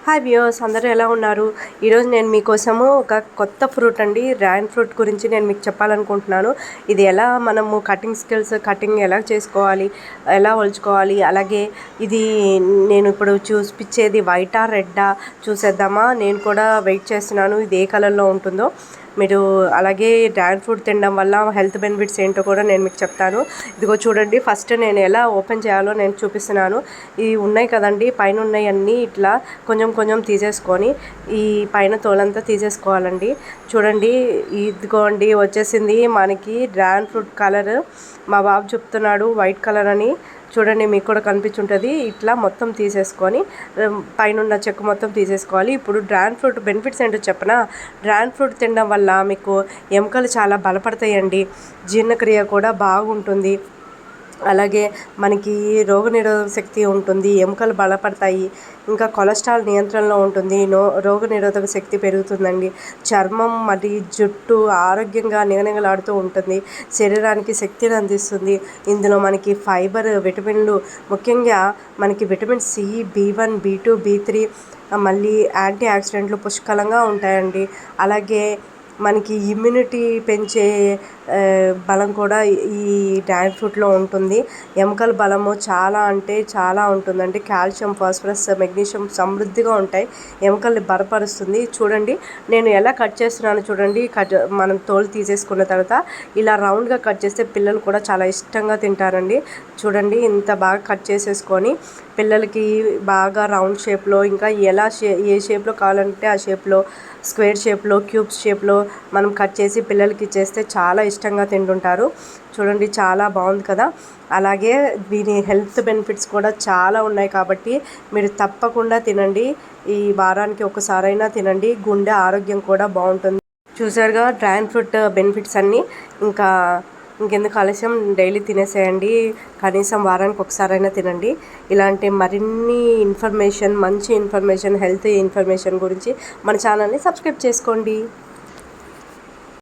Hi viewers, అందరూ ఎలా ఉన్నారు? ఈరోజు నేను మీకోసము ఒక కొత్త ఫ్రూట్ అండి, డ్రాగన్ ఫ్రూట్ గురించి నేను మీకు చెప్పాలనుకుంటున్నాను. ఇది ఎలా మనము కటింగ్ ఎలా చేసుకోవాలి, ఎలా ఒలుచుకోవాలి, అలాగే ఇది నేను ఇప్పుడు చూపించేది వైటా రెడ్డా చూసేద్దామా. నేను కూడా వెయిట్ చేస్తున్నాను ఇది ఏ కలర్లో ఉంటుందో. మీరు అలాగే డ్రాగన్ ఫ్రూట్ తినడం వల్ల హెల్త్ బెనిఫిట్స్ ఏంటో కూడా నేను మీకు చెప్తాను. ఇదిగో చూడండి, ఫస్ట్ నేను ఎలా ఓపెన్ చేయాలో నేను చూపిస్తున్నాను. ఇవి ఉన్నాయి కదండి, పైన ఉన్నాయి అన్నీ ఇట్లా కొంచెం కొంచెం తీసేసుకొని ఈ పైన తోలంతా తీసేసుకోవాలండి. చూడండి, ఇదిగోండి వచ్చేసింది మనకి డ్రాగన్ ఫ్రూట్ కలర్. మా బాబు చెప్తున్నాడు వైట్ కలర్ అని. చూడండి, మీకు కూడా కనిపించుంటుంది. ఇట్లా మొత్తం తీసేసుకొని పైన చెక్కు మొత్తం తీసేసుకోవాలి. ఇప్పుడు డ్రాగన్ ఫ్రూట్ బెనిఫిట్స్ ఏంటో చెప్పనా. డ్రాగన్ ఫ్రూట్ తినడం వల్ల మీకు ఎముకలు చాలా బలపడతాయండి, జీర్ణక్రియ కూడా బాగుంటుంది, అలాగే మనకి రోగనిరోధక శక్తి ఉంటుంది, ఎముకలు బలపడతాయి, ఇంకా కొలెస్ట్రాల్ నియంత్రణలో ఉంటుంది, రోగనిరోధక శక్తి పెరుగుతుందండి, చర్మం మరియు జుట్టు ఆరోగ్యంగా నిగనిగలాడుతూ ఉంటుంది, శరీరానికి శక్తిని అందిస్తుంది. ఇందులో మనకి ఫైబర్, విటమిన్లు, ముఖ్యంగా మనకి vitamin C, B1, B2, B3, మళ్ళీ యాంటీ ఆక్సిడెంట్లు పుష్కలంగా ఉంటాయండి. అలాగే మనకి ఇమ్యూనిటీ పెంచే బలం కూడా ఈ డ్రాగన్ ఫ్రూట్లో ఉంటుంది. ఎముకల బలము చాలా అంటే చాలా ఉంటుందండి. కాల్షియం, ఫాస్ఫరస్, మెగ్నీషియం సమృద్ధిగా ఉంటాయి, ఎముకల్ని బలపరుస్తుంది. చూడండి నేను ఎలా కట్ చేస్తున్నాను చూడండి. మనం తోలు తీసేసుకున్న తర్వాత ఇలా రౌండ్గా కట్ చేస్తే పిల్లలు కూడా చాలా ఇష్టంగా తింటారండి. చూడండి, ఇంత బాగా కట్ చేసేసుకొని పిల్లలకి బాగా రౌండ్ షేప్లో, ఇంకా ఏ షేప్లో కావాలంటే ఆ షేప్లో, స్క్వేర్ షేప్లో, క్యూబ్స్ షేప్లో మనం కట్ చేసి పిల్లలకి ఇచ్చేస్తే చాలా ఇష్టంగా తింటుంటారు. చూడండి, చాలా బాగుంది కదా. అలాగే దీని హెల్త్ బెనిఫిట్స్ కూడా చాలా ఉన్నాయి కాబట్టి మీరు తప్పకుండా తినండి. ఈ వారానికి ఒకసారైనా తినండి, గుండె ఆరోగ్యం కూడా బాగుంటుంది. చూసారుగా డ్రాగన్ ఫ్రూట్ బెనిఫిట్స్ అన్నీ. ఇంకెందుకు ఆలస్యం, డైలీ తినేసేయండి, కనీసం వారానికి ఒకసారైనా తినండి. ఇలాంటి మరిన్ని మంచి ఇన్ఫర్మేషన్, హెల్త్ ఇన్ఫర్మేషన్ గురించి మన ఛానల్ని సబ్స్క్రైబ్ చేసుకోండి.